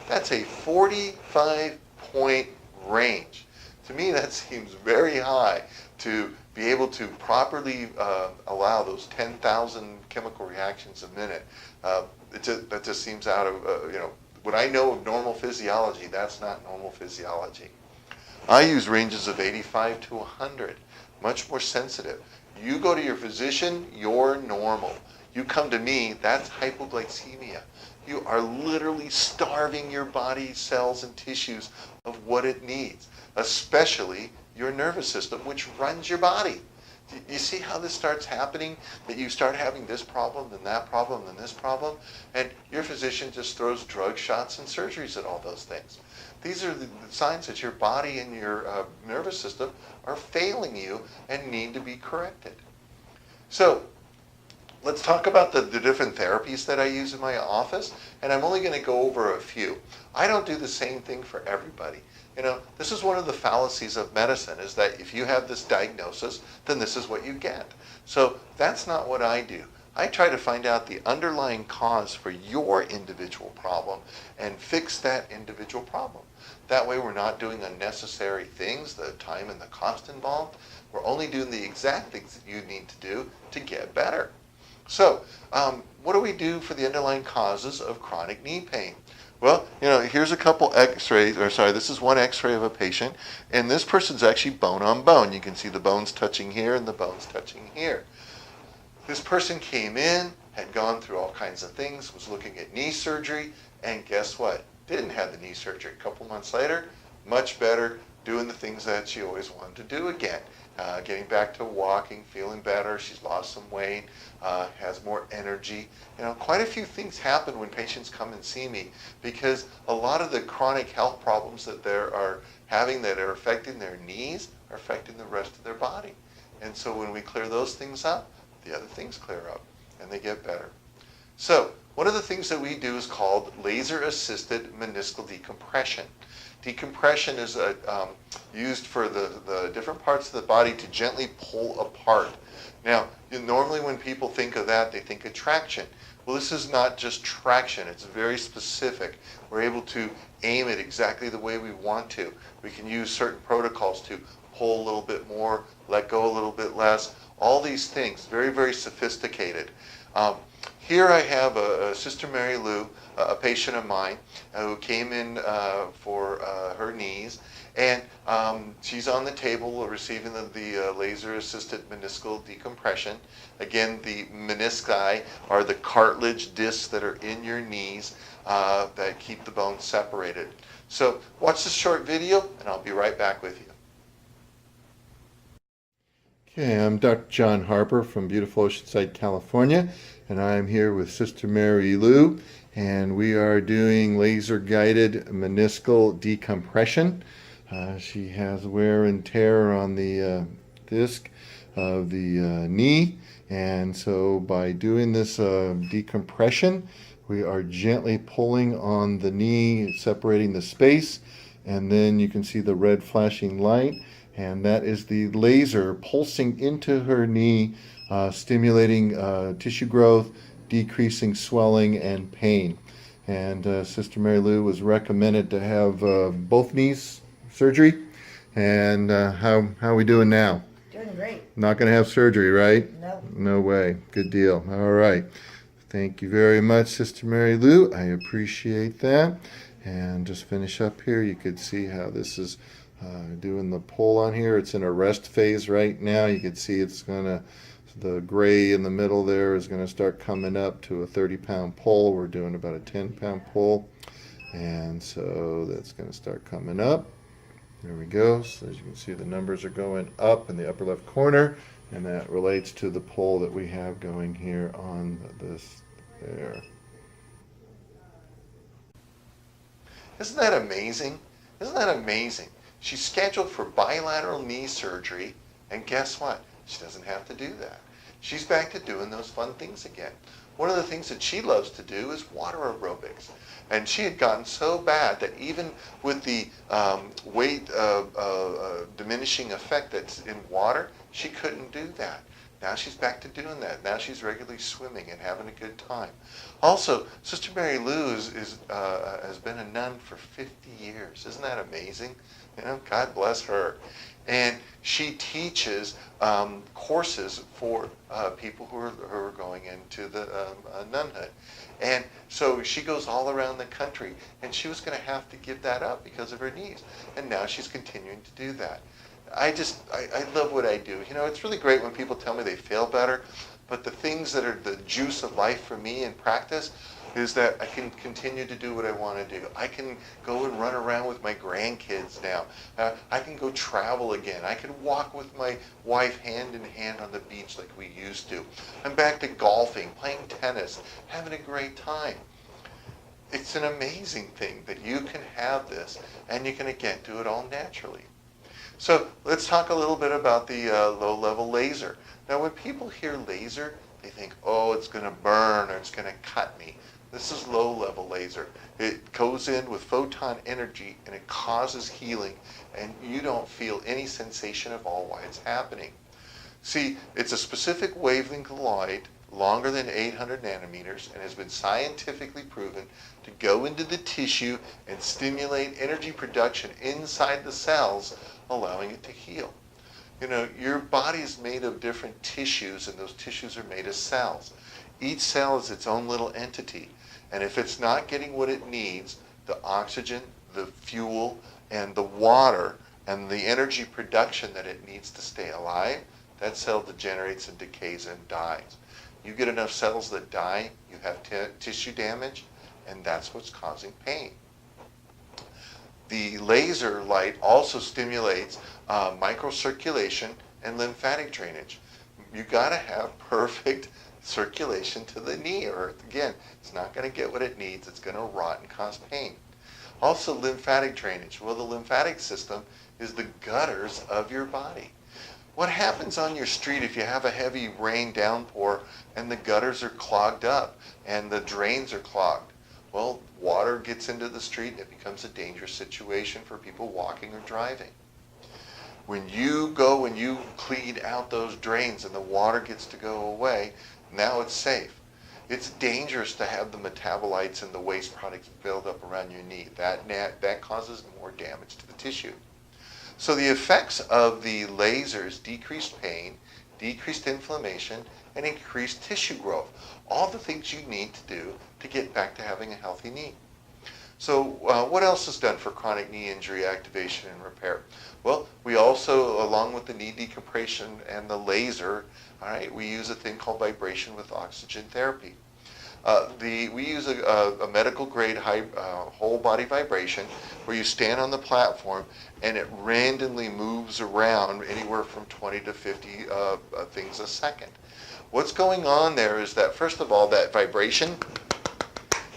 That's a 45-point range. To me, that seems very high to be able to properly allow those 10,000 chemical reactions a minute. That just seems out of, what I know of normal physiology, that's not normal physiology. I use ranges of 85 to 100, much more sensitive. You go to your physician, you're normal. You come to me, that's hypoglycemia. You are literally starving your body cells and tissues of what it needs, especially your nervous system, which runs your body. You see how this starts happening? That you start having this problem, then that problem, then this problem, and your physician just throws drug shots and surgeries at all those things. These are the signs that your body and your nervous system are failing you and need to be corrected. So let's talk about the different therapies that I use in my office, and I'm only going to go over a few. I don't do the same thing for everybody. This is one of the fallacies of medicine, is that if you have this diagnosis, then this is what you get. So that's not what I do. I try to find out the underlying cause for your individual problem and fix that individual problem. That way we're not doing unnecessary things, the time and the cost involved. We're only doing the exact things that you need to do to get better. So, what do we do for the underlying causes of chronic knee pain? Well, here's a couple x-rays, this is one x-ray of a patient, and this person's actually bone on bone. You can see the bones touching here and the bones touching here. This person came in, had gone through all kinds of things, was looking at knee surgery, and guess what? Didn't have the knee surgery. A couple months later, much better, doing the things that she always wanted to do again. Getting back to walking, feeling better, she's lost some weight, has more energy. Quite a few things happen when patients come and see me because a lot of the chronic health problems that they are having that are affecting their knees are affecting the rest of their body. And so when we clear those things up, the other things clear up and they get better. So one of the things that we do is called laser-assisted meniscal decompression. Decompression is used for the different parts of the body to gently pull apart. Now, normally when people think of that, they think of traction. Well, this is not just traction. It's very specific. We're able to aim it exactly the way we want to. We can use certain protocols to pull a little bit more, let go a little bit less. All these things, very, very sophisticated. Here I have a Sister Mary Lou, a patient of mine, who came in for her knees, and she's on the table receiving the laser-assisted meniscal decompression. Again, the menisci are the cartilage discs that are in your knees that keep the bones separated. So watch this short video, and I'll be right back with you. Okay, I'm Dr. John Harper from beautiful Oceanside, California, and I'm here with Sister Mary Lou, and we are doing laser-guided meniscal decompression. She has wear and tear on the disc of the knee, and so by doing this decompression, we are gently pulling on the knee, separating the space, and then you can see the red flashing light. And that is the laser pulsing into her knee, stimulating tissue growth, decreasing swelling and pain. And Sister Mary Lou was recommended to have both knees surgery. And how are we doing now? Doing great. Not going to have surgery, right? No. No way. Good deal. All right. Thank you very much, Sister Mary Lou. I appreciate that. And just finish up here. You could see how this is doing the pull on here. It's in a rest phase right now. You can see it's gonna, the gray in the middle there is gonna start coming up to a 30-pound pull. We're doing about a 10-pound pull, and so that's gonna start coming up. There we go. So as you can see, the numbers are going up in the upper left corner, and that relates to the pull that we have going here on this there. Isn't that amazing? Isn't that amazing? She's scheduled for bilateral knee surgery, and guess what? She doesn't have to do that. She's back to doing those fun things again. One of the things that she loves to do is water aerobics. And she had gotten so bad that even with the weight diminishing effect that's in water, she couldn't do that. Now she's back to doing that. Now she's regularly swimming and having a good time. Also, Sister Mary Lou has been a nun for 50 years. Isn't that amazing? You know, God bless her. And she teaches courses for people who are going into the nunhood. And so she goes all around the country, and she was going to have to give that up because of her knees. And now she's continuing to do that. I love what I do. You know, it's really great when people tell me they feel better, but the things that are the juice of life for me in practice is that I can continue to do what I want to do. I can go and run around with my grandkids now. I can go travel again. I can walk with my wife hand in hand on the beach like we used to. I'm back to golfing, playing tennis, having a great time. It's an amazing thing that you can have this, and you can, again, do it all naturally. So let's talk a little bit about the low-level laser. Now, when people hear laser, they think, oh, it's going to burn or it's going to cut me. This is low-level laser. It goes in with photon energy and it causes healing, and you don't feel any sensation at all why it's happening. See, it's a specific wavelength light, longer than 800 nanometers, and has been scientifically proven to go into the tissue and stimulate energy production inside the cells, allowing it to heal. You know, your body is made of different tissues, and those tissues are made of cells. Each cell is its own little entity, and if it's not getting what it needs, the oxygen, the fuel, and the water, and the energy production that it needs to stay alive, that cell degenerates and decays and dies. You get enough cells that die, you have tissue damage, and that's what's causing pain. The laser light also stimulates microcirculation and lymphatic drainage. You got to have perfect circulation to the knee, or again, it's not going to get what it needs. It's going to rot and cause pain. Also, lymphatic drainage. Well, the lymphatic system is the gutters of your body. What happens on your street if you have a heavy rain downpour and the gutters are clogged up and the drains are clogged? Well, water gets into the street and it becomes a dangerous situation for people walking or driving. When you go and you clean out those drains and the water gets to go away, now it's safe. It's dangerous to have the metabolites and the waste products build up around your knee. That causes more damage to the tissue. So the effects of the lasers: decreased pain, decreased inflammation, and increased tissue growth. All the things you need to do to get back to having a healthy knee. So what else is done for chronic knee injury activation and repair? Well, we also, along with the knee decompression and the laser, all right, we use a thing called vibration with oxygen therapy. We use a medical grade whole body vibration where you stand on the platform and it randomly moves around anywhere from 20 to 50 things a second. What's going on there is that, first of all, that vibration,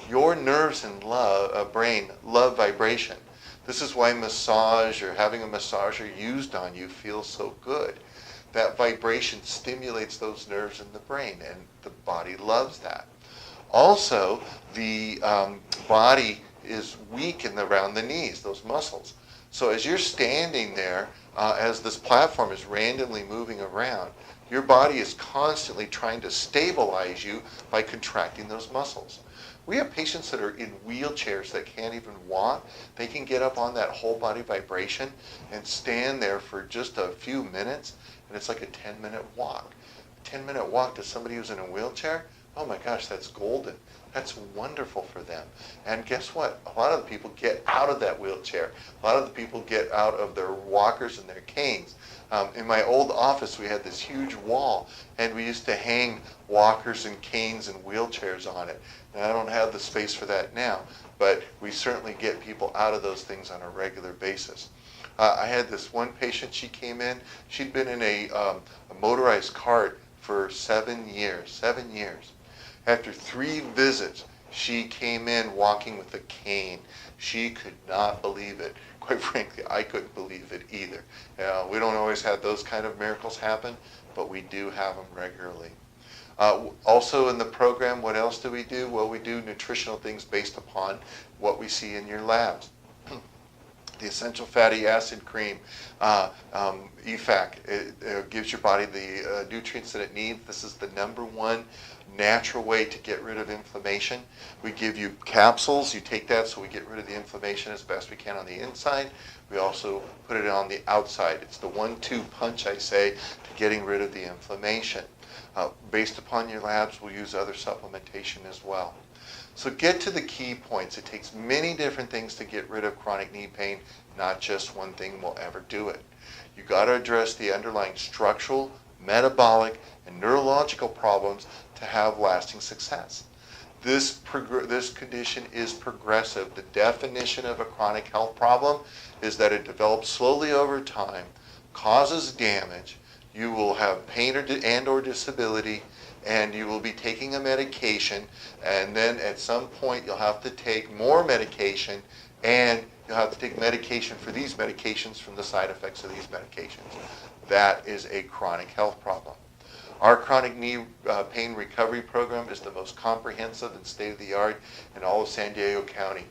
your nerves and brain love vibration. This is why massage or having a massager used on you feels so good. That vibration stimulates those nerves in the brain, and the body loves that. Also, the body is weak around the knees, those muscles. So as you're standing there, as this platform is randomly moving around, your body is constantly trying to stabilize you by contracting those muscles. We have patients that are in wheelchairs that can't even walk. They can get up on that whole body vibration and stand there for just a few minutes, and it's like a 10-minute walk. A 10-minute walk to somebody who's in a wheelchair? Oh my gosh, that's golden. That's wonderful for them. And guess what? A lot of the people get out of that wheelchair. A lot of the people get out of their walkers and their canes. In my old office, we had this huge wall, and we used to hang walkers and canes and wheelchairs on it. And I don't have the space for that now, but we certainly get people out of those things on a regular basis. I had this one patient, she came in, she'd been in a motorized cart for 7 years, 7 years. After 3 visits, she came in walking with a cane. She could not believe it. Quite frankly, I couldn't believe it either. We don't always have those kind of miracles happen, but we do have them regularly. Also in the program, what else do we do? Well, we do nutritional things based upon what we see in your labs. The essential fatty acid cream, EFAC, it gives your body the nutrients that it needs. This is the #1 natural way to get rid of inflammation. We give you capsules. You take that so we get rid of the inflammation as best we can on the inside. We also put it on the outside. It's the 1-2 punch, I say, to getting rid of the inflammation. Based upon your labs, we'll use other supplementation as well. So get to the key points. It takes many different things to get rid of chronic knee pain. Not just one thing will ever do it. You got to address the underlying structural, metabolic, and neurological problems to have lasting success. This condition is progressive. The definition of a chronic health problem is that it develops slowly over time, causes damage, you will have pain or disability, and you will be taking a medication, and then at some point you'll have to take more medication, and you'll have to take medication for these medications from the side effects of these medications. That is a chronic health problem. Our chronic knee pain recovery program is the most comprehensive and state-of-the-art in all of San Diego County.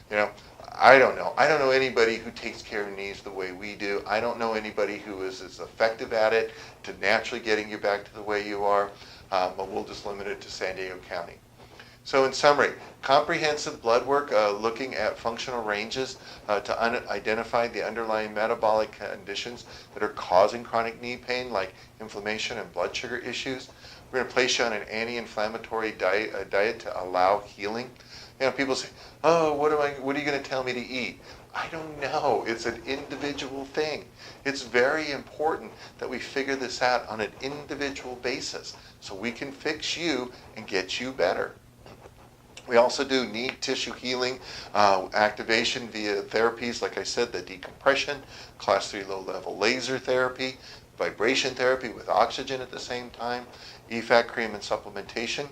You know, I don't know anybody who takes care of knees the way we do. I don't know anybody who is as effective at it to naturally getting you back to the way you are, but we'll just limit it to San Diego County. So in summary, comprehensive blood work looking at functional ranges to identify the underlying metabolic conditions that are causing chronic knee pain, like inflammation and blood sugar issues. We're going to place you on an anti-inflammatory diet to allow healing. You know, people say, oh, what are you going to tell me to eat? I don't know. It's an individual thing. It's very important that we figure this out on an individual basis so we can fix you and get you better. We also do knee tissue healing, activation via therapies, like I said, the decompression, class 3 low-level laser therapy, vibration therapy with oxygen at the same time, EFAC cream and supplementation,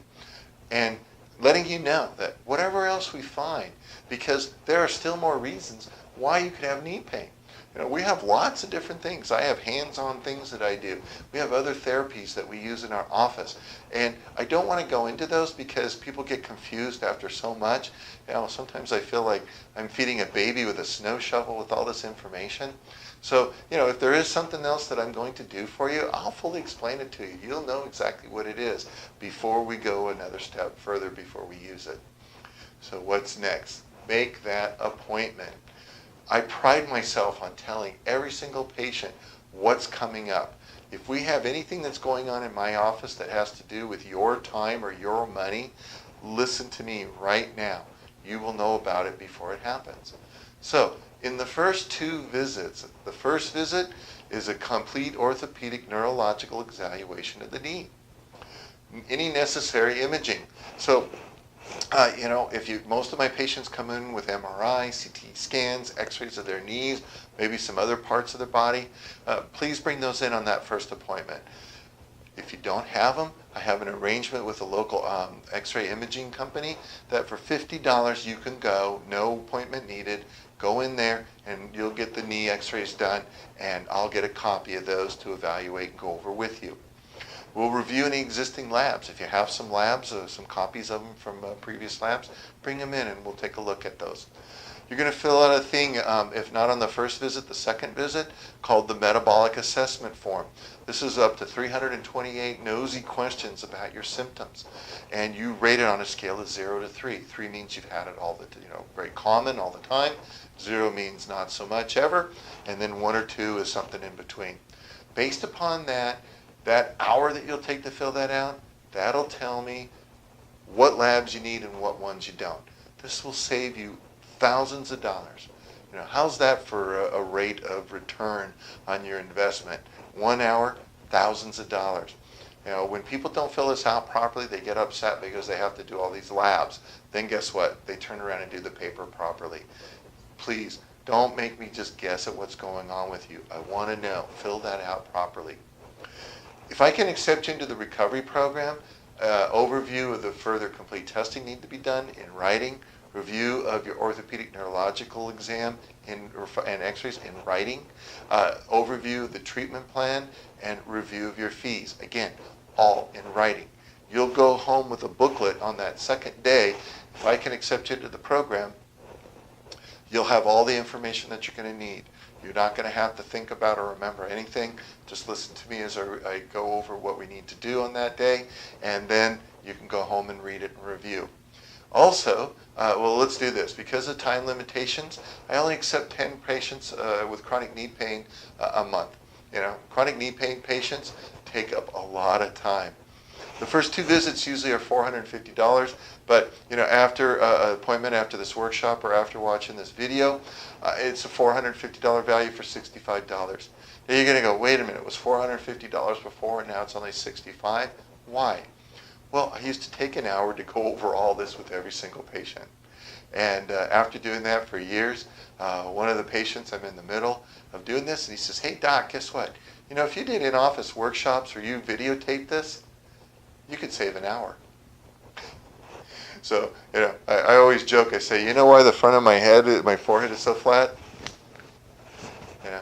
and letting you know that whatever else we find, because there are still more reasons why you could have knee pain. We have lots of different things. I have hands-on things that I do. We have other therapies that we use in our office. And I don't want to go into those because people get confused after so much. Sometimes I feel like I'm feeding a baby with a snow shovel with all this information. So, if there is something else that I'm going to do for you, I'll fully explain it to you. You'll know exactly what it is before we go another step further, before we use it. So what's next? Make that appointment. I pride myself on telling every single patient what's coming up. If we have anything that's going on in my office that has to do with your time or your money, listen to me right now. You will know about it before it happens. So, in the first 2 visits, the first visit is a complete orthopedic neurological evaluation of the knee. Any necessary imaging. So, most of my patients come in with MRI, CT scans, x-rays of their knees, maybe some other parts of their body. Please bring those in on that first appointment. If you don't have them, I have an arrangement with a local x-ray imaging company that for $50 you can go, no appointment needed, go in there and you'll get the knee x-rays done, and I'll get a copy of those to evaluate and go over with you. We'll review any existing labs. If you have some labs, some copies of them from previous labs, bring them in and we'll take a look at those. You're going to fill out a thing, if not on the first visit, the second visit, called the metabolic assessment form. This is up to 328 nosy questions about your symptoms. And you rate it on a scale of 0 to 3. 3 means you've had it all very common all the time. 0 means not so much ever. And then 1 or 2 is something in between. Based upon that hour that you'll take to fill that out, that'll tell me what labs you need and what ones you don't. This will save you thousands of dollars. How's that for a rate of return on your investment? 1 hour, thousands of dollars. When people don't fill this out properly, they get upset because they have to do all these labs. Then guess what? They turn around and do the paper properly. Please, don't make me just guess at what's going on with you. I want to know. Fill that out properly. If I can accept you into the recovery program, overview of the further complete testing need to be done in writing, review of your orthopedic neurological exam and x-rays in writing, overview of the treatment plan, and review of your fees. Again, all in writing. You'll go home with a booklet on that second day. If I can accept you into the program, you'll have all the information that you're going to need. You're not going to have to think about or remember anything. Just listen to me as I go over what we need to do on that day, and then you can go home and read it and review. Also, let's do this. Because of time limitations, I only accept 10 patients with chronic knee pain a month. Chronic knee pain patients take up a lot of time. The first 2 visits usually are $450, but after an appointment, after this workshop, or after watching this video, it's a $450 value for $65. Now you're going to go, wait a minute, it was $450 before and now it's only $65? Why? Well, I used to take an hour to go over all this with every single patient. And after doing that for years, one of the patients, I'm in the middle of doing this, and he says, hey doc, guess what? If you did in-office workshops or you videotaped this, you could save an hour. So, I always joke, I say, you know why the front of my forehead is so flat?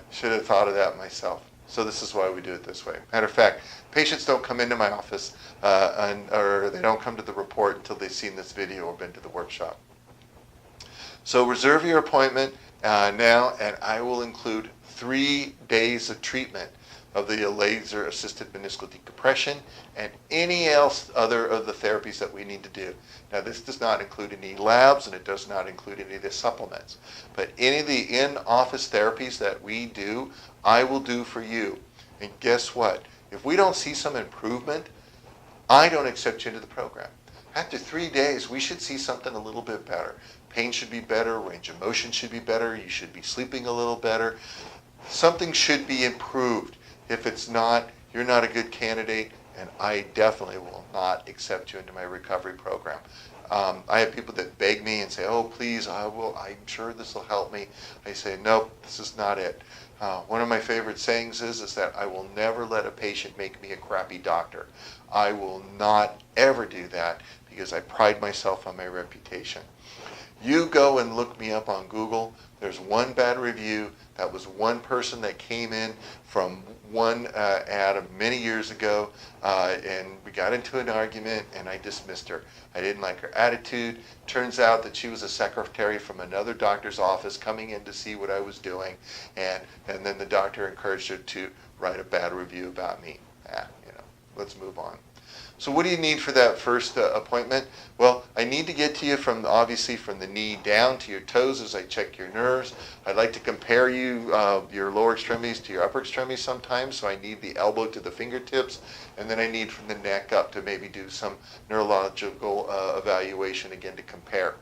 Should have thought of that myself. So this is why we do it this way. Matter of fact, patients don't come into my office or they don't come to the report until they've seen this video or been to the workshop. So reserve your appointment now, and I will include 3 days of treatment of the laser-assisted meniscal decompression and any other of the therapies that we need to do. Now, this does not include any labs, and it does not include any of the supplements. But any of the in-office therapies that we do, I will do for you. And guess what? If we don't see some improvement, I don't accept you into the program. After 3 days, we should see something a little bit better. Pain should be better, range of motion should be better, you should be sleeping a little better. Something should be improved. If it's not, you're not a good candidate, and I definitely will not accept you into my recovery program. I have people that beg me and say, oh, please, I'm sure this will help me. I say, nope, this is not it. One of my favorite sayings is that I will never let a patient make me a crappy doctor. I will not ever do that because I pride myself on my reputation. You go and look me up on Google. There's one bad review. That was one person that came in from one ad of many years ago, and we got into an argument, and I dismissed her. I didn't like her attitude. Turns out that she was a secretary from another doctor's office coming in to see what I was doing, and then the doctor encouraged her to write a bad review about me. Let's move on. So what do you need for that first appointment? Well, I need to get to you obviously from the knee down to your toes as I check your nerves. I'd like to compare your lower extremities to your upper extremities sometimes, so I need the elbow to the fingertips, and then I need from the neck up to maybe do some neurological evaluation again to compare.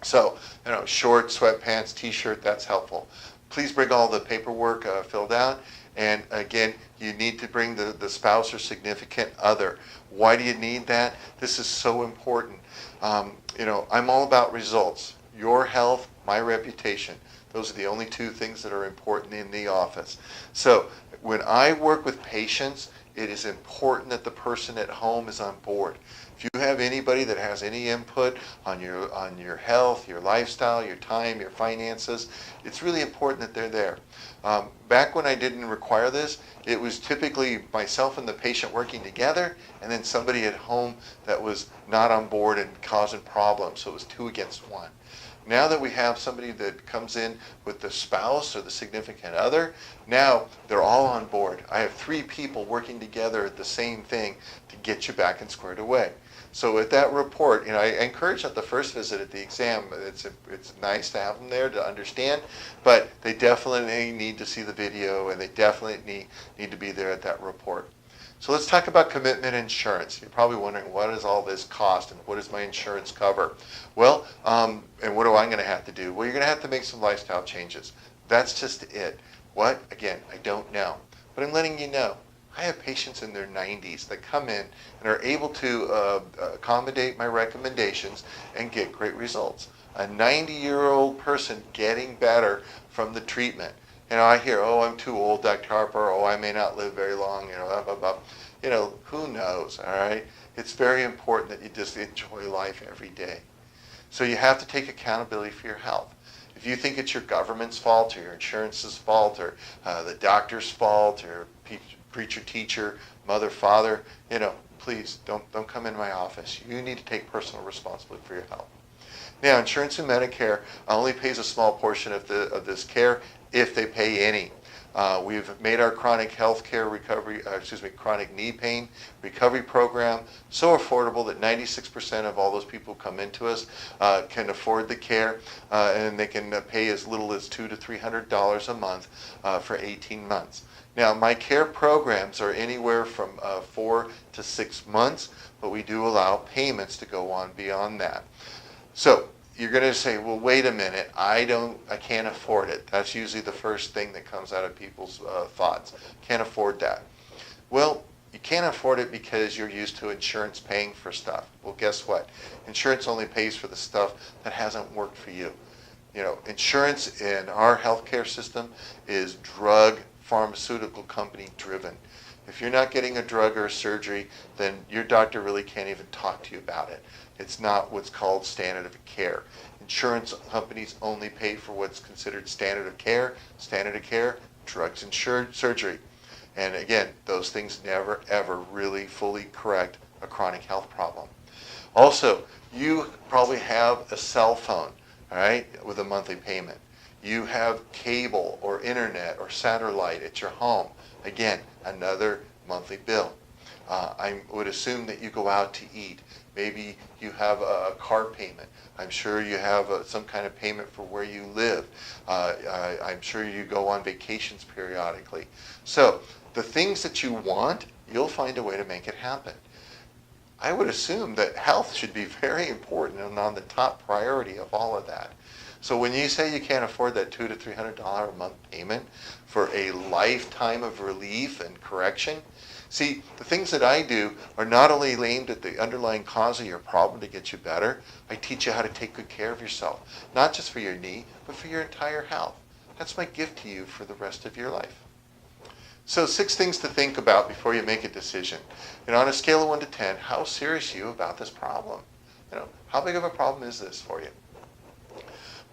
So, shorts, sweatpants, t-shirt, that's helpful. Please bring all the paperwork filled out. And again, you need to bring the spouse or significant other. Why do you need that? This is so important. I'm all about results. Your health, my reputation. Those are the only two things that are important in the office. So when I work with patients, it is important that the person at home is on board. If you have anybody that has any input on your health, your lifestyle, your time, your finances, it's really important that they're there. Back when I didn't require this, it was typically myself and the patient working together, and then somebody at home that was not on board and causing problems, so it was 2 against 1. Now that we have somebody that comes in with the spouse or the significant other, now they're all on board. I have 3 people working together at the same thing to get you back and squared away. So with that report, I encourage at the first visit at the exam, it's nice to have them there to understand, but they definitely need to see the video, and they definitely need to be there at that report. So let's talk about commitment insurance. You're probably wondering, what does all this cost and what does my insurance cover? Well, and what am I going to have to do? Well, you're going to have to make some lifestyle changes. That's just it. What? Again, I don't know. But I'm letting you know. I have patients in their 90s that come in and are able to accommodate my recommendations and get great results. A 90-year-old person getting better from the treatment. I hear, oh, I'm too old, Dr. Harper. Oh, I may not live very long. Blah, blah, blah. Who knows, all right? It's very important that you just enjoy life every day. So you have to take accountability for your health. If you think it's your government's fault or your insurance's fault or the doctor's fault or preacher, teacher, mother, father, please don't come into my office. You need to take personal responsibility for your health. Now, insurance and Medicare only pays a small portion of this care if they pay any. We've made our chronic health care chronic knee pain recovery program so affordable that 96% of all those people who come into us can afford the care, and they can pay as little as $200 to $300 a month for 18 months. Now, my care programs are anywhere from 4 to 6 months, but we do allow payments to go on beyond that. So you're going to say, well, wait a minute, I can't afford it. That's usually the first thing that comes out of people's thoughts. Can't afford that. Well, you can't afford it because you're used to insurance paying for stuff. Well, guess what? Insurance only pays for the stuff that hasn't worked for you. Insurance in our healthcare system is drug pharmaceutical company driven. If you're not getting a drug or a surgery, then your doctor really can't even talk to you about it. It's not what's called standard of care. Insurance companies only pay for what's considered standard of care. Standard of care, drugs and surgery. And again, those things never ever really fully correct a chronic health problem. Also, you probably have a cell phone, all right, with a monthly payment. You have cable or internet or satellite at your home. Again, another monthly bill. I would assume that you go out to eat. Maybe you have a car payment. I'm sure you have some kind of payment for where you live. I'm sure you go on vacations periodically. So the things that you want, you'll find a way to make it happen. I would assume that health should be very important and on the top priority of all of that. So when you say you can't afford that $200 to $300 a month payment for a lifetime of relief and correction, see, the things that I do are not only aimed at the underlying cause of your problem to get you better, I teach you how to take good care of yourself, not just for your knee, but for your entire health. That's my gift to you for the rest of your life. So 6 things to think about before you make a decision. On a scale of 1 to 10, how serious are you about this problem? How big of a problem is this for you?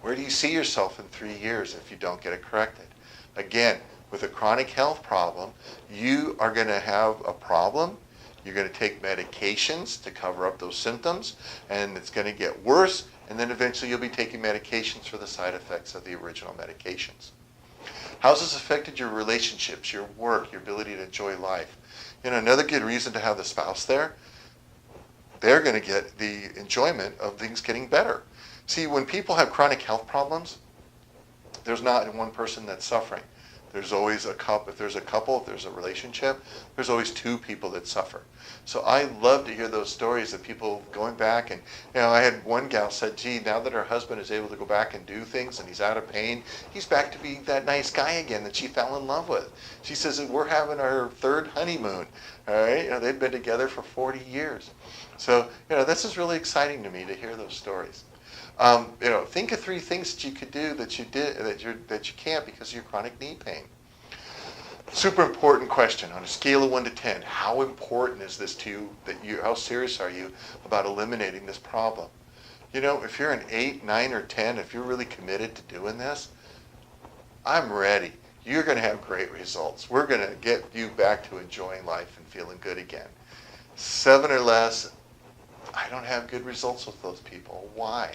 Where do you see yourself in 3 years if you don't get it corrected? Again, with a chronic health problem, you are going to have a problem. You're going to take medications to cover up those symptoms, and it's going to get worse, and then eventually you'll be taking medications for the side effects of the original medications. How's this affected your relationships, your work, your ability to enjoy life? Another good reason to have the spouse there, they're going to get the enjoyment of things getting better. See, when people have chronic health problems, there's not one person that's suffering. There's always a couple. If there's a couple, if there's a relationship, there's always two people that suffer. So I love to hear those stories of people going back. And I had one gal said, gee, now that her husband is able to go back and do things and he's out of pain, he's back to being that nice guy again that she fell in love with. She says, we're having our third honeymoon. All right, they've been together for 40 years. So this is really exciting to me to hear those stories. Think of 3 things that you could do that you can't because of your chronic knee pain. Super important question. On a scale of 1 to 10, how important is this to you? How serious are you about eliminating this problem? If you're an 8, 9, or 10, if you're really committed to doing this, I'm ready. You're going to have great results. We're going to get you back to enjoying life and feeling good again. 7 or less, I don't have good results with those people. Why?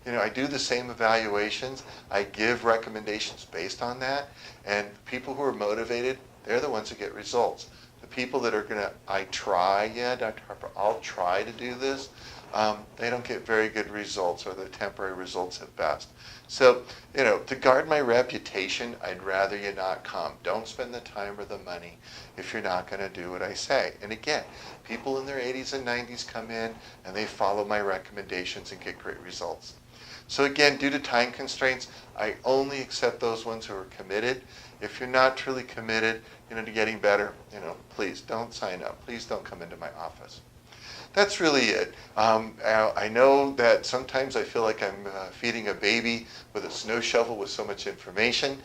I do the same evaluations. I give recommendations based on that. And people who are motivated, they're the ones who get results. The people that are going to, Dr. Harper, I'll try to do this, they don't get very good results, or they're temporary results at best. So, to guard my reputation, I'd rather you not come. Don't spend the time or the money if you're not going to do what I say. And again, people in their 80s and 90s come in and they follow my recommendations and get great results. So again, due to time constraints, I only accept those ones who are committed. If you're not truly committed, to getting better, please don't sign up. Please don't come into my office. That's really it. I know that sometimes I feel like I'm feeding a baby with a snow shovel with so much information.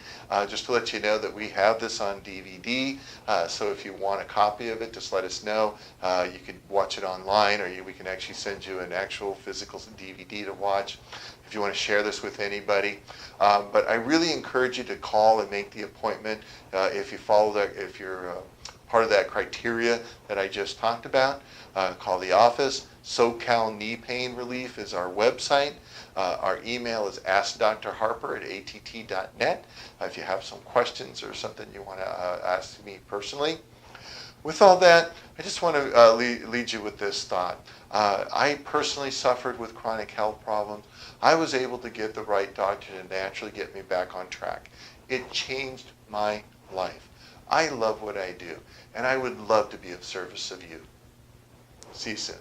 Just to let you know that we have this on DVD, so if you want a copy of it, just let us know. You can watch it online, or we can actually send you an actual physical DVD to watch if you want to share this with anybody. But I really encourage you to call and make the appointment if you follow that, if you're part of that criteria that I just talked about. Call the office. SoCal Knee Pain Relief is our website. Our email is askdrharper@att.net if you have some questions or something you want to ask me personally. With all that, I just want to lead you with this thought. I personally suffered with chronic health problems. I was able to get the right doctor to naturally get me back on track. It changed my life. I love what I do, and I would love to be of service of you. See you soon.